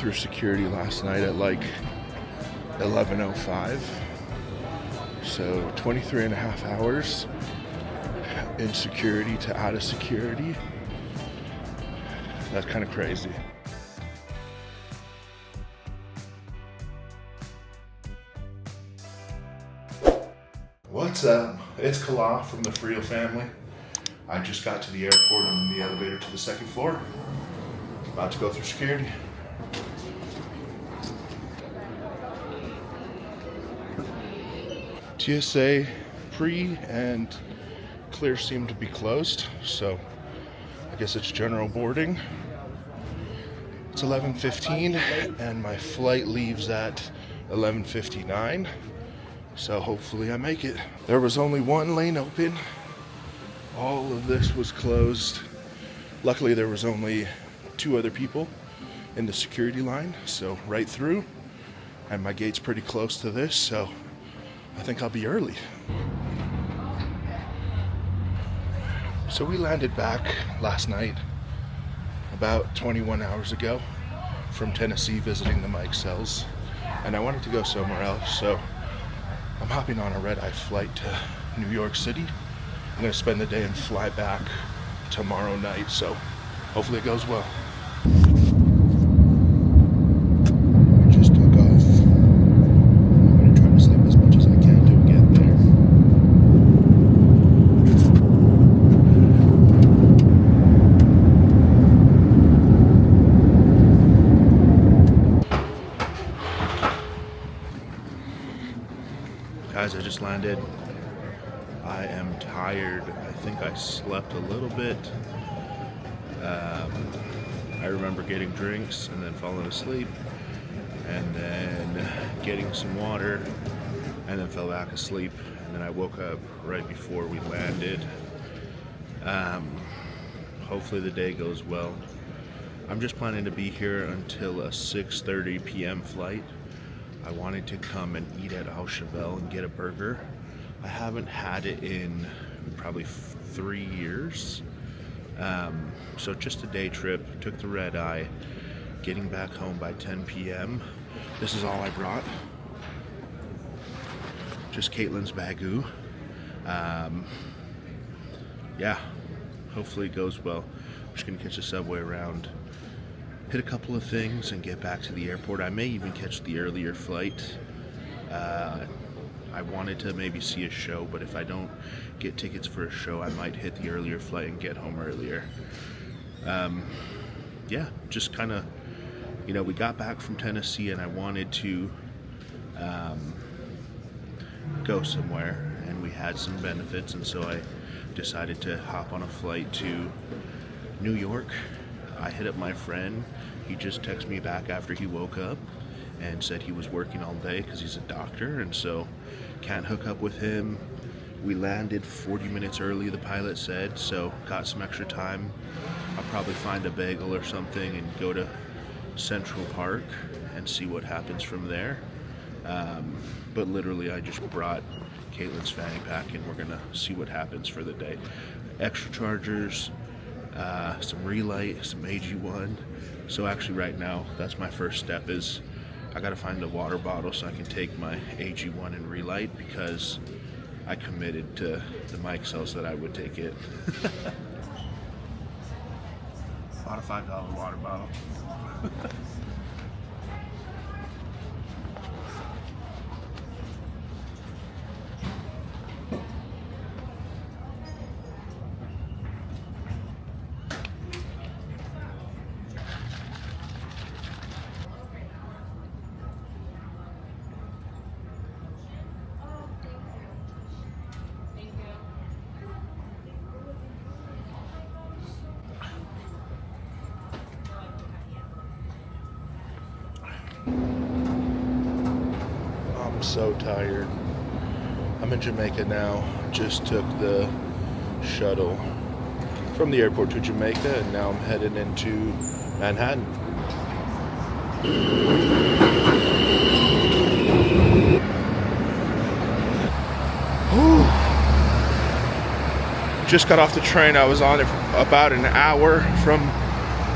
through security last night at like 11:05. So 23 and a half hours in security to out of security. That's kind of crazy. What's up? It's Kala from the Friel family. I just got to the airport. I'm in the elevator to the second floor. About to go through security. TSA pre and clear seem to be closed, so I guess it's general boarding. It's 11:15 and my flight leaves at 11:59, so hopefully I make it. There was only one lane open. All of this was closed. Luckily there was only 2 other people in the security line, so right through, and my gate's pretty close to this, so I think I'll be early. So we landed back last night about 21 hours ago from Tennessee visiting the Mike cells, and I wanted to go somewhere else, so I'm hopping on a red-eye flight to New York City. I'm gonna spend the day and fly back tomorrow night, so hopefully it goes well. I just took off. I'm gonna try to sleep as much as I can to get there. Guys, I just landed. I am tired. I think I slept a little bit. I remember getting drinks and then falling asleep, and then getting some water, and then fell back asleep, and then I woke up right before we landed. Hopefully the day goes well. I'm just planning to be here until a 6:30 p.m. flight. I wanted to come and eat at Au Cheval and get a burger. I haven't had it in probably 3 years. So just a day trip, took the red eye, getting back home by 10 p.m. This is all I brought. Just Caitlin's bagel. Yeah, hopefully it goes well. I'm just gonna catch the subway around, hit a couple of things, and get back to the airport. I may even catch the earlier flight. I wanted to maybe see a show, but if I don't get tickets for a show, I might hit the earlier flight and get home earlier. Yeah, just kind of, you know, we got back from Tennessee and I wanted to go somewhere, and we had some benefits, and so I decided to hop on a flight to New York. I hit up my friend. He just texted me back after he woke up and said he was working all day because he's a doctor, and so can't hook up with him. We landed 40 minutes early, the pilot said, so got some extra time. I'll probably find a bagel or something and go to Central Park and see what happens from there. But literally I just brought Caitlin's fanny pack and we're gonna see what happens for the day. Extra chargers, some Relight, some AG1. So actually right now, that's my first step, is I gotta find a water bottle so I can take my AG1 and Relight, because I committed to the Mike cells that I would take it. Bought a $5 water bottle. I'm so tired. I'm in Jamaica now. Just took the shuttle from the airport to Jamaica, and now I'm heading into Manhattan. Just got off the train. I was on it for about an hour from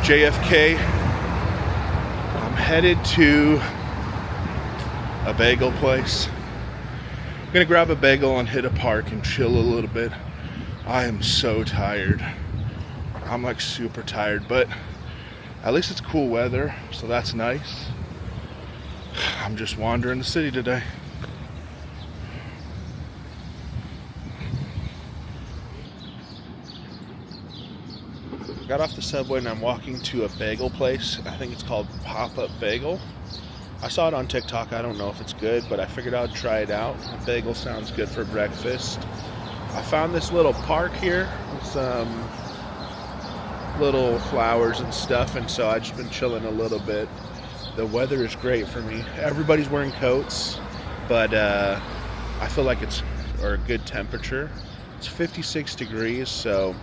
JFK. I'm headed to a bagel place. I'm gonna grab a bagel and hit a park and chill a little bit. I am so tired. I'm like super tired, but at least it's cool weather, so that's nice. I'm just wandering the city today. Got off the subway and I'm walking to a bagel place. I think it's called Pop-Up Bagel. I saw it on TikTok. I don't know if it's good, but I figured I'd try it out. A bagel sounds good for breakfast. I found this little park here with some little flowers and stuff, and so I've just been chilling a little bit. The weather is great for me. Everybody's wearing coats, but I feel like it's a good temperature. It's 56 degrees, so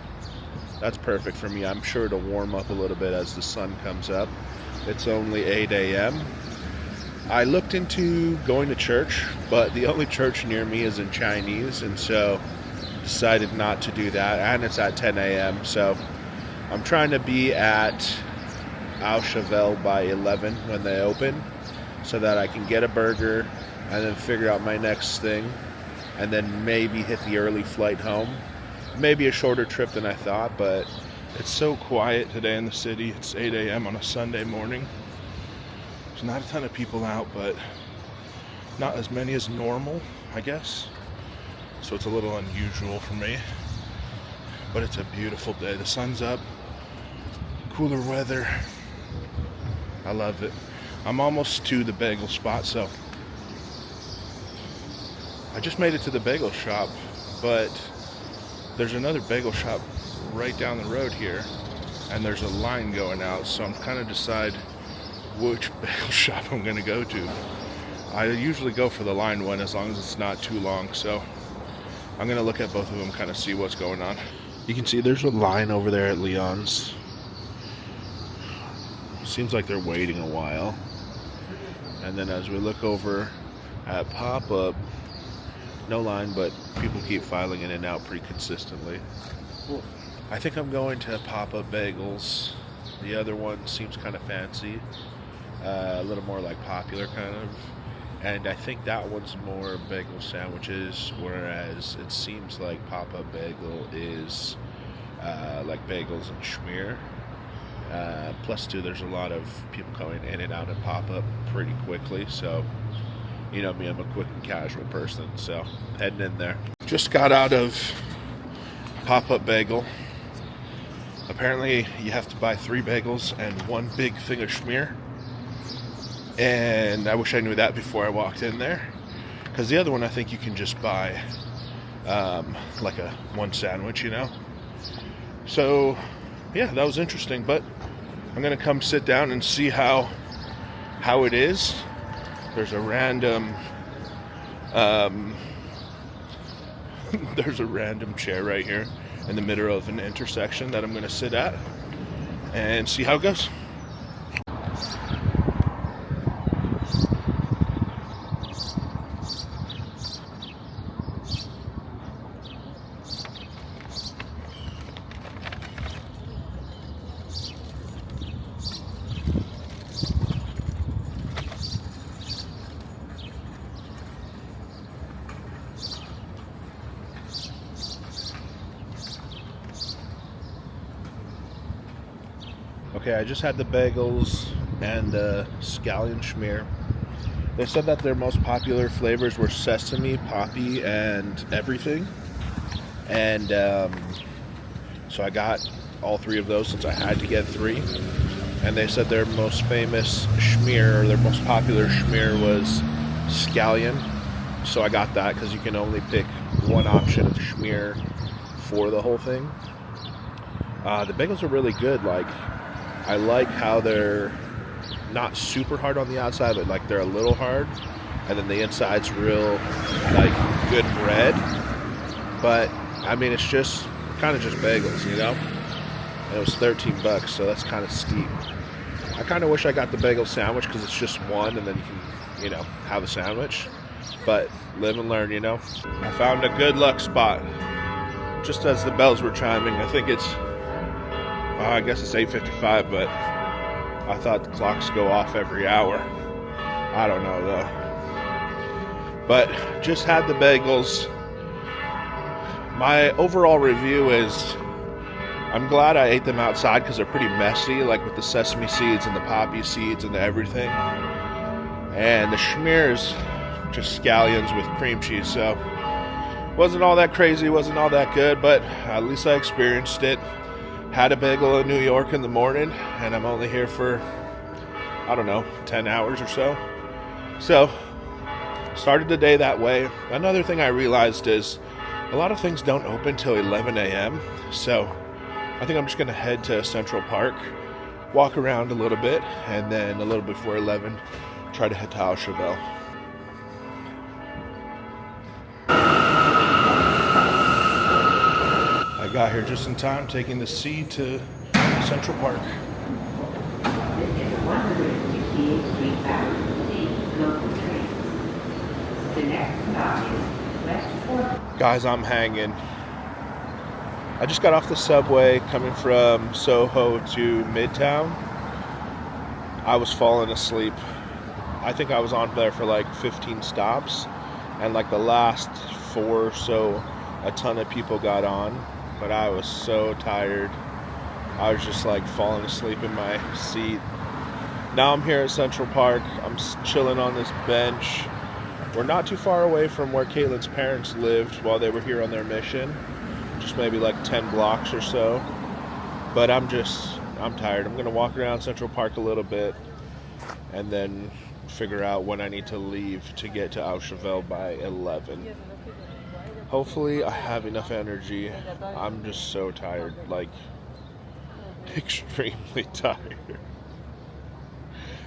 that's perfect for me. I'm sure it'll warm up a little bit as the sun comes up. It's only 8 a.m. I looked into going to church, but the only church near me is in Chinese, and so decided not to do that. And it's at 10 a.m. So I'm trying to be at Au Cheval by 11 when they open, so that I can get a burger and then figure out my next thing, and then maybe hit the early flight home. Maybe a shorter trip than I thought, but it's so quiet today in the city. It's 8 a.m. on a Sunday morning. There's not a ton of people out, but not as many as normal, I guess. So it's a little unusual for me. But it's a beautiful day. The sun's up, cooler weather. I love it. I'm almost to the bagel spot, so I just made it to the bagel shop, but there's another bagel shop right down the road here, and there's a line going out, so I'm kind of decide which bagel shop I'm going to go to. I usually go for the line one as long as it's not too long, so I'm going to look at both of them, kind of see what's going on. You can see there's a line over there at Leon's. Seems like they're waiting a while. And then as we look over at Pop-Up, no line, but people keep filing in and out pretty consistently. Cool. I think I'm going to Pop-Up Bagels. The other one seems kind of fancy, a little more like popular kind of. And I think that one's more bagel sandwiches, whereas it seems like Pop-Up Bagel is like bagels and schmear. Plus, too, there's a lot of people going in and out of Pop-Up pretty quickly, so you know me, I'm a quick and casual person, so heading in there. Just got out of Pop-Up Bagel. Apparently, you have to buy 3 bagels and 1 big thing of schmear. And I wish I knew that before I walked in there, because the other one I think you can just buy like a 1 sandwich, you know. So yeah, that was interesting, but I'm gonna come sit down and see how it is. There's a random there's a random chair right here in the middle of an intersection that I'm gonna sit at and see how it goes. Okay, I just had the bagels and the scallion schmear. They said that their most popular flavors were sesame, poppy, and everything. And so I got all 3 of those since I had to get 3. And they said their most famous schmear, or their most popular schmear, was scallion. So I got that because you can only pick 1 option of schmear for the whole thing. The bagels are really good. Like, I like how they're not super hard on the outside, but like they're a little hard, and then the inside's real like good bread. But I mean, it's just kind of just bagels, you know. And it was $13, so that's kind of steep. I kind of wish I got the bagel sandwich because it's just 1, and then you can, you know, have a sandwich. But live and learn, you know. I found a good luck spot just as the bells were chiming. I think it's I guess it's 8:55, but I thought the clocks go off every hour. I don't know though. But just had the bagels. My overall review is I'm glad I ate them outside because they're pretty messy, like with the sesame seeds and the poppy seeds and the everything. And the schmears, just scallions with cream cheese. So wasn't all that crazy, wasn't all that good, but at least I experienced it. Had a bagel in New York in the morning, and I'm only here for, I don't know, 10 hours or so. So started the day that way. Another thing I realized is a lot of things don't open till 11 a.m. So I think I'm just going to head to Central Park, walk around a little bit, and then a little before 11, try to head to Au Cheval. I got here just in time, taking the C to Central Park. Guys, I'm hanging. I just got off the subway coming from Soho to Midtown. I was falling asleep. I think I was on there for like 15 stops, and like the last 4 or so, a ton of people got on, but I was so tired. I was just like falling asleep in my seat. Now I'm here at Central Park. I'm chilling on this bench. We're not too far away from where Caitlin's parents lived while they were here on their mission. Just maybe like 10 blocks or so. But I'm tired. I'm gonna walk around Central Park a little bit and then figure out when I need to leave to get to Au Cheval by 11. Hopefully I have enough energy. I'm just so tired, like extremely tired.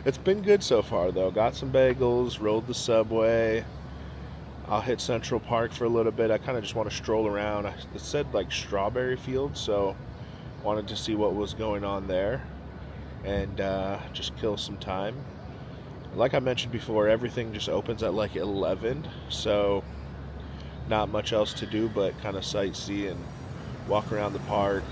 It's been good so far though. Got some bagels, rode the subway. I'll hit Central Park for a little bit. I kind of just want to stroll around. It said like strawberry fields, so wanted to see what was going on there and just kill some time. Like I mentioned before, everything just opens at like 11, so not much else to do but kind of sightsee and walk around the park.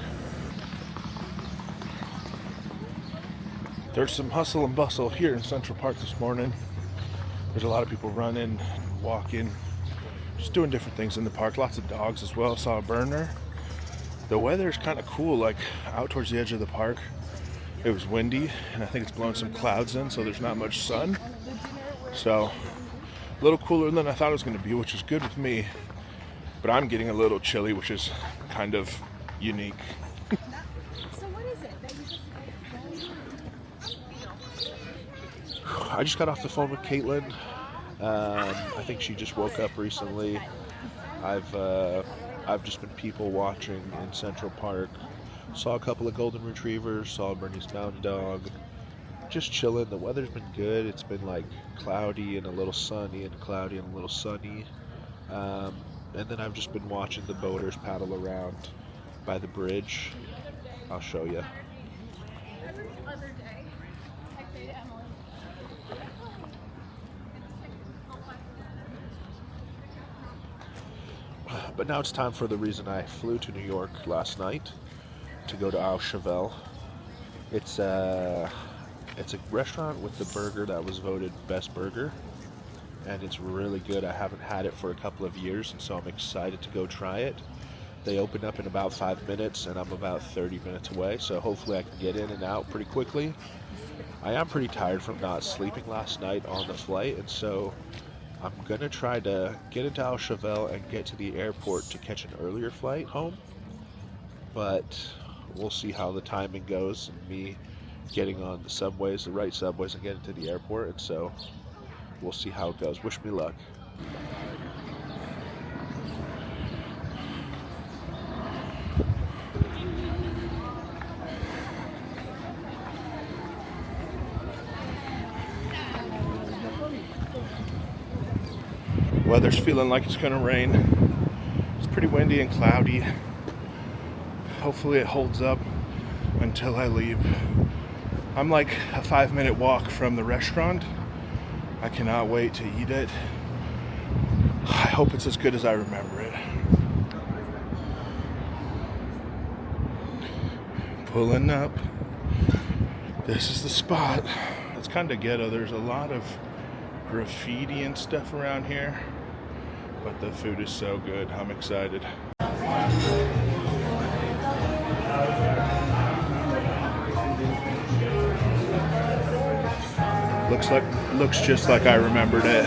There's some hustle and bustle here in Central Park this morning. There's a lot of people running, walking, just doing different things in the park. Lots of dogs as well. Saw a burner. The weather's kind of cool, like out towards the edge of the park. It was windy, and I think it's blowing some clouds in, so there's not much sun. So a little cooler than I thought it was going to be, which is good with me. But I'm getting a little chilly, which is kind of unique. So what is it that you I just got off the phone with Caitlin. I think she just woke up recently. I've just been people watching in Central Park. Saw a couple of golden retrievers, saw a Bernese Mountain Dog. Just chilling. The weather's been good. It's been like cloudy and a little sunny and cloudy and a little sunny. And then I've just been watching the boaters paddle around by the bridge. I'll show you. every other day I say to Emily, But now it's time for the reason I flew to New York last night to go to Au Cheval. It's a restaurant with the burger that was voted best burger, and it's really good. I haven't had it for a couple of years, and so I'm excited to go try it. They open up in about 5 minutes, and I'm about 30 minutes away, so hopefully I can get in and out pretty quickly. I am pretty tired from not sleeping last night on the flight, and so I'm going to try to get into Au Cheval and get to the airport to catch an earlier flight home. But we'll see how the timing goes and me getting on the subways, the right subways, and getting to the airport. And so we'll see how it goes. Wish me luck. Weather's feeling like it's gonna rain. It's pretty windy and cloudy. Hopefully it holds up until I leave. I'm like a 5-minute walk from the restaurant. I cannot wait to eat it. I hope it's as good as I remember it. Pulling up This is the spot. It's kind of ghetto. There's a lot of graffiti and stuff around here, but the food is so good. I'm excited. Looks just like I remembered it.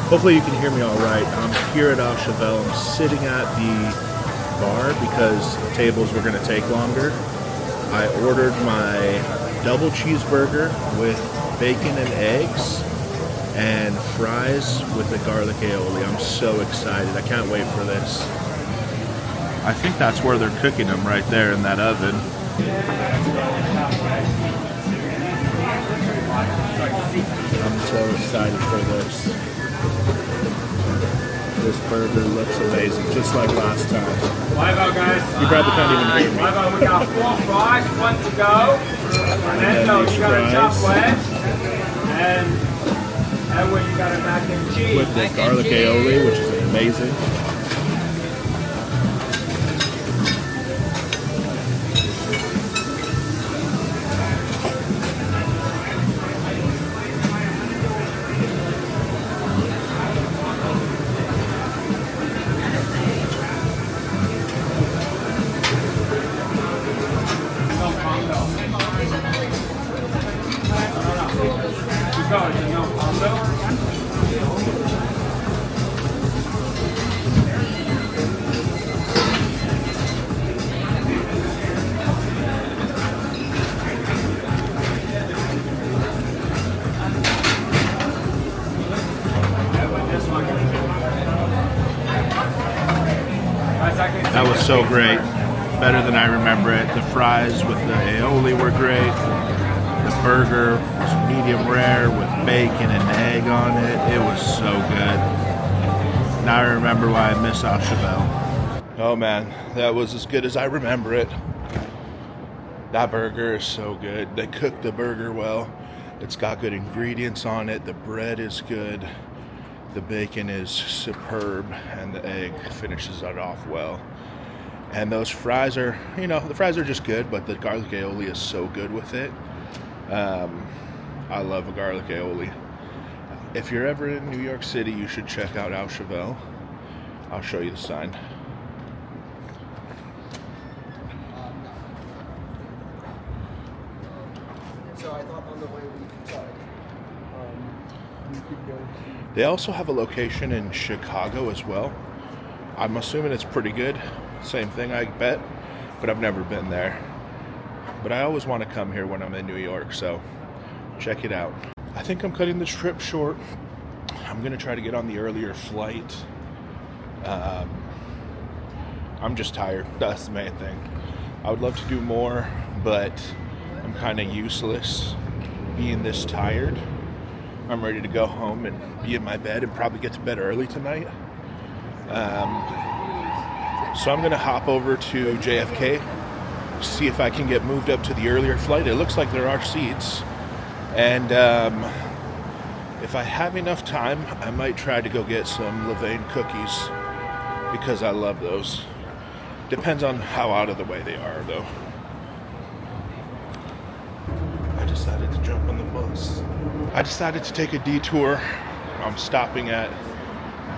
Hopefully you can hear me all right. I'm here at Au Cheval. I'm sitting at the bar because tables were going to take longer. I ordered my double cheeseburger with bacon and eggs and fries with the garlic aioli. I'm so excited. I can't wait for this. I think that's where they're cooking them, right there in that oven. I'm so excited for this. This burger looks amazing, just like last time. Live out, guys. You probably can't even hear me. Live out, we got 4 fries, 1 to go. And then you got a chopped wedge. And when you got a mac and cheese. With the garlic aioli, which is amazing. That was so great. Better than I remember it. The fries with the aioli were great. The burger was medium rare with bacon and egg on it. It was so good. Now I remember why I miss Au Cheval. Oh man, that was as good as I remember it. That burger is so good. They cooked the burger well. It's got good ingredients on it. The bread is good. The bacon is superb, and the egg finishes it off well. And those fries are, the fries are just good, but the garlic aioli is so good with it. I love a garlic aioli. If you're ever in New York City, you should check out Au Cheval. I'll show you the sign. So I thought on the way we could go to... They also have a location in Chicago as well. I'm assuming it's pretty good. Same thing, I bet, but I've never been there. But I always want to come here when I'm in New York, so check it out. I think I'm cutting the trip short. I'm going to try to get on the earlier flight. I'm just tired. That's the main thing. I would love to do more, but I'm kind of useless being this tired. I'm ready to go home and be in my bed and probably get to bed early tonight. So I'm going to hop over to JFK, see if I can get moved up to the earlier flight. It looks like there are seats. And if I have enough time, I might try to go get some Levain cookies because I love those. Depends on how out of the way they are, though. I decided to jump on the bus. I decided to take a detour. I'm stopping at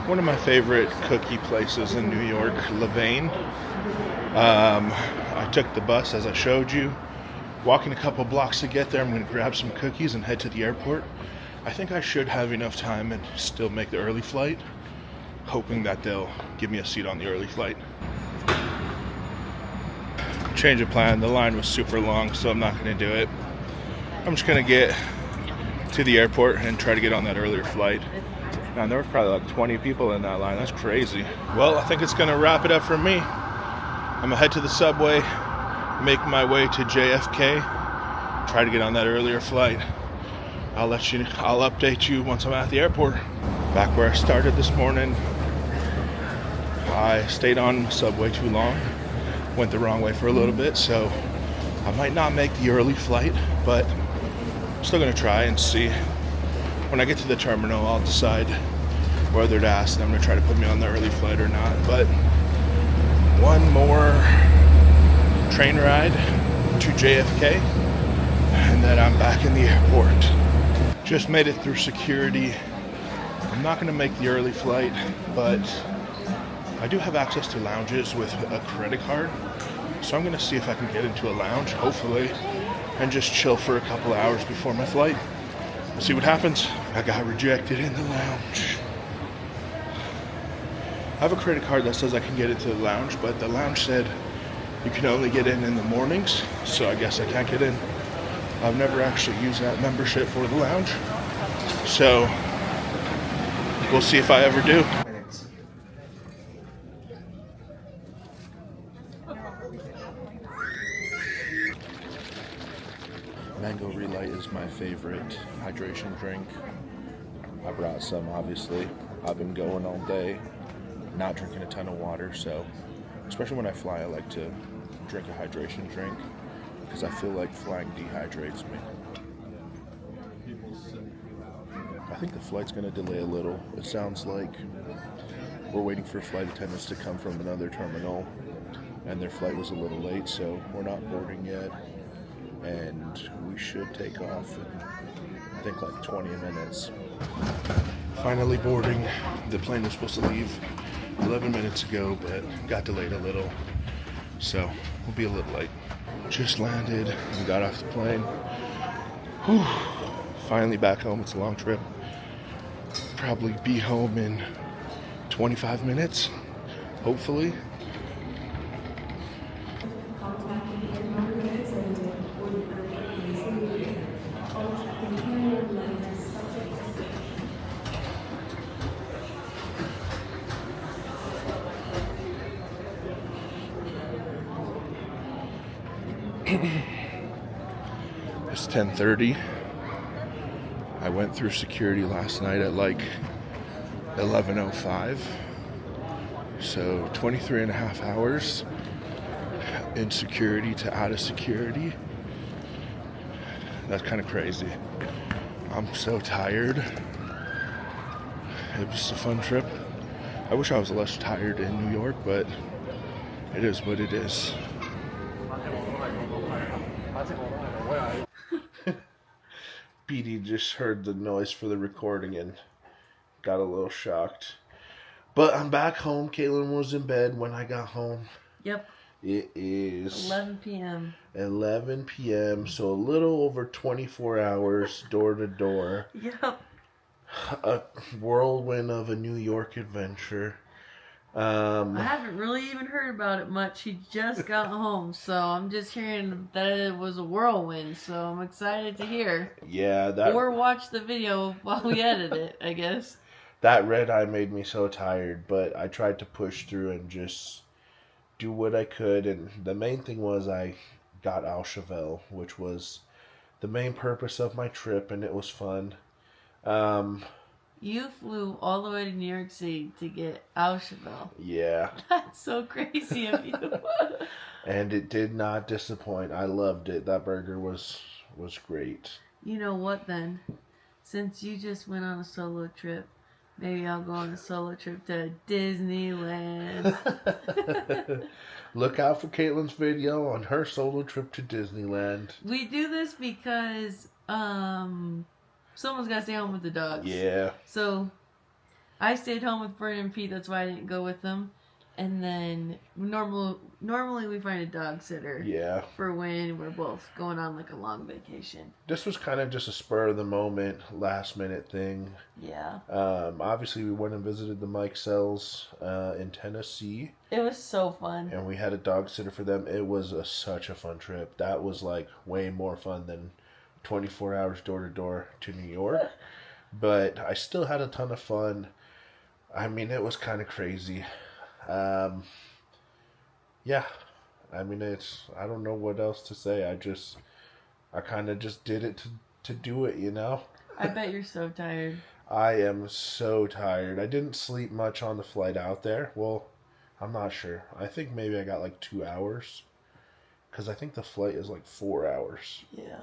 one of my favorite cookie places in New York, Levain. I took the bus as I showed you. Walking a couple blocks to get there, I'm going to grab some cookies and head to the airport. I think I should have enough time and still make the early flight, hoping that they'll give me a seat on the early flight. Change of plan. The line was super long, so I'm not going to do it. I'm just going to get to the airport and try to get on that earlier flight. Man, there were probably like 20 people in that line. That's crazy. Well, I think it's going to wrap it up for me. I'm going to head to the subway, make my way to JFK, try to get on that earlier flight. I'll update you once I'm at the airport. Back where I started this morning, I stayed on the subway too long, went the wrong way for a little bit, so I might not make the early flight, but I'm still going to try and see. When I get to the terminal, I'll decide whether to ask them to try to put me on the early flight or not. But one more train ride to JFK, and that I'm back in the airport. Just made it through security. I'm not going to make the early flight, but I do have access to lounges with a credit card. So I'm going to see if I can get into a lounge, hopefully, and just chill for a couple hours before my flight. We'll see what happens. I got rejected in the lounge. I have a credit card that says I can get into the lounge, but the lounge said you can only get in the mornings, so I guess I can't get in. I've never actually used that membership for the lounge, so we'll see if I ever do. Mango Relight is my favorite hydration drink. I brought some, obviously. I've been going all day, not drinking a ton of water, so especially when I fly, I like to drink a hydration drink because I feel like flying dehydrates me. I think the flight's going to delay a little. It sounds like we're waiting for flight attendants to come from another terminal, and their flight was a little late, so we're not boarding yet. And we should take off in, I think, like 20 minutes. Finally boarding. The plane was supposed to leave 11 minutes ago, but got delayed a little, so we'll be a little late. Just landed and got off the plane. Whew. Finally back home. It's a long trip. Probably be home in 25 minutes, hopefully. It's 10:30. I went through security last night at like 11:05. So 23 and a half hours in security to out of security. That's kind of crazy. I'm so tired. It was a fun trip. I wish I was less tired in New York, but it is what it is. BD just heard the noise for the recording and got a little shocked. But I'm back home. Caitlin was in bed when I got home. Yep. It is 11 p.m. 11 p.m. So a little over 24 hours door to door. Yep. A whirlwind of a New York adventure. I haven't really even heard about it much. He just got home, so I'm just hearing that it was a whirlwind, so I'm excited to hear. Yeah, that. Or watch the video while we edit it, I guess. That red eye made me so tired, but I tried to push through and just do what I could. And the main thing was I got Au Cheval, which was the main purpose of my trip, and it was fun. You flew all the way to New York City to get Au Cheval. Yeah. That's so crazy of you. And it did not disappoint. I loved it. That burger was great. You know what then? Since you just went on a solo trip, maybe I'll go on a solo trip to Disneyland. Look out for Caitlin's video on her solo trip to Disneyland. We do this because someone's got to stay home with the dogs. Yeah. So I stayed home with Bert and Pete. That's why I didn't go with them. And then normally we find a dog sitter. Yeah. For when we're both going on like a long vacation. This was kind of just a spur of the moment, last minute thing. Yeah. Obviously we went and visited the Mike Sells in Tennessee. It was so fun. And we had a dog sitter for them. It was such a fun trip. That was like way more fun than 24 hours door to door to New York. But I still had a ton of fun. I mean, it was kind of crazy. Yeah, I mean, I don't know what else to say. I kind of just did it to do it, you know? I bet you're so tired. I am so tired. I didn't sleep much on the flight out there. Well, I'm not sure. I think maybe I got like 2 hours. Because I think the flight is like 4 hours. Yeah.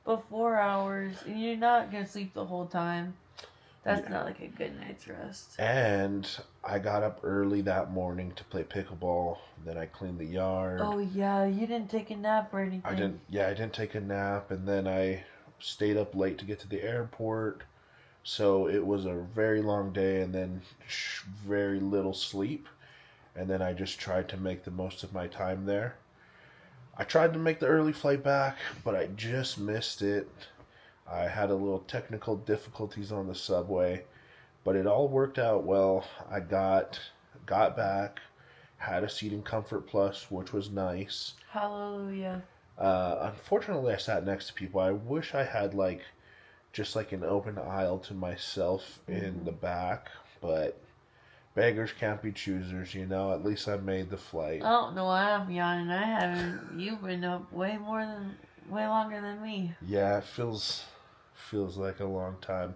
But 4 hours, and you're not going to sleep the whole time. That's not like a good night's rest. And I got up early that morning to play pickleball. Then I cleaned the yard. Oh yeah, you didn't take a nap or anything. I didn't take a nap, and then I stayed up late to get to the airport. So it was a very long day, and then very little sleep. And then I just tried to make the most of my time there. I tried to make the early flight back, but I just missed it. I had a little technical difficulties on the subway, but it all worked out well. I got back, had a seat in Comfort Plus, which was nice. Hallelujah. Unfortunately, I sat next to people. I wish I had just an open aisle to myself in the back, but beggars can't be choosers, At least I made the flight. I don't know why I'm yawning. I haven't. You've been up way longer than me. Yeah, it feels like a long time.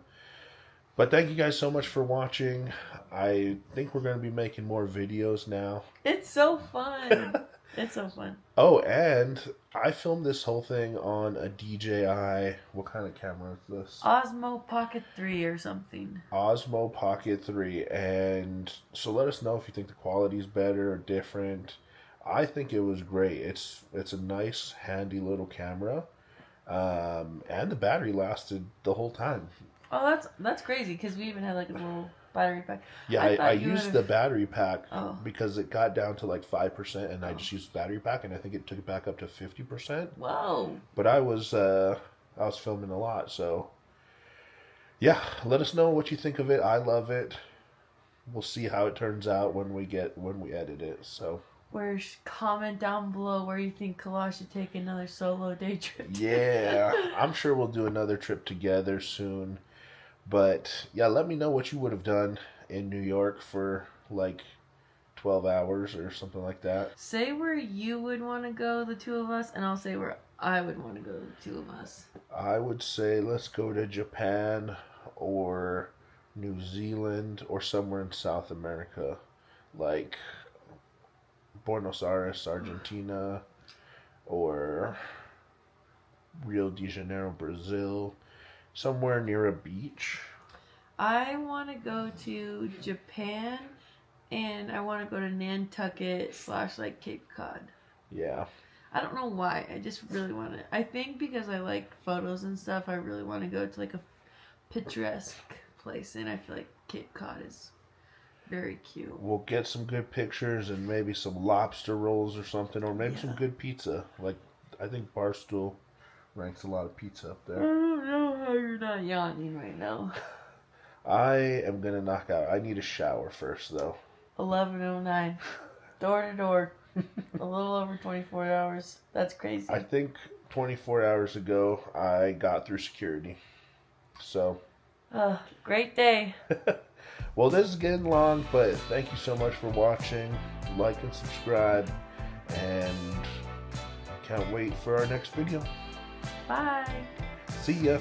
But thank you guys so much for watching. I think we're going to be making more videos now. It's so fun. It's so fun. Oh, and I filmed this whole thing on a DJI. What kind of camera is this? Osmo Pocket 3 or something. Osmo Pocket 3. And so let us know if you think the quality is better or different. I think it was great. It's a nice, handy little camera. And the battery lasted the whole time. Oh, that's crazy, because we even had a little battery pack. Yeah, I used the battery pack Oh. because it got down to 5%, and I just used the battery pack, and I think it took it back up to 50%. Whoa. But I was filming a lot, so yeah, let us know what you think of it. I love it. We'll see how it turns out when we edit it. So Comment down below where you think Kalash should take another solo day trip. Yeah, I'm sure we'll do another trip together soon. But yeah, let me know what you would have done in New York for 12 hours or something like that. Say where you would want to go, the two of us, and I'll say where I would want to go, the two of us. I would say let's go to Japan or New Zealand or somewhere in South America, like Buenos Aires, Argentina, or Rio de Janeiro, Brazil, somewhere near a beach. I want to go to Japan, and I want to go to Nantucket / Cape Cod. Yeah. I don't know why. I just really want to. I think because I like photos and stuff, I really want to go to a picturesque place, and I feel like Cape Cod is very cute. We'll get some good pictures and maybe some lobster rolls or something, or maybe some good pizza. I think Barstool ranks a lot of pizza up I there. don't know how you're not yawning right now. I am going to knock out. I need a shower first, though. 11:09. Door to door. A little over 24 hours. That's crazy. I think 24 hours ago, I got through security. So. Great day. Well, this is getting long, but thank you so much for watching. Like and subscribe. And can't wait for our next video. Bye. See ya.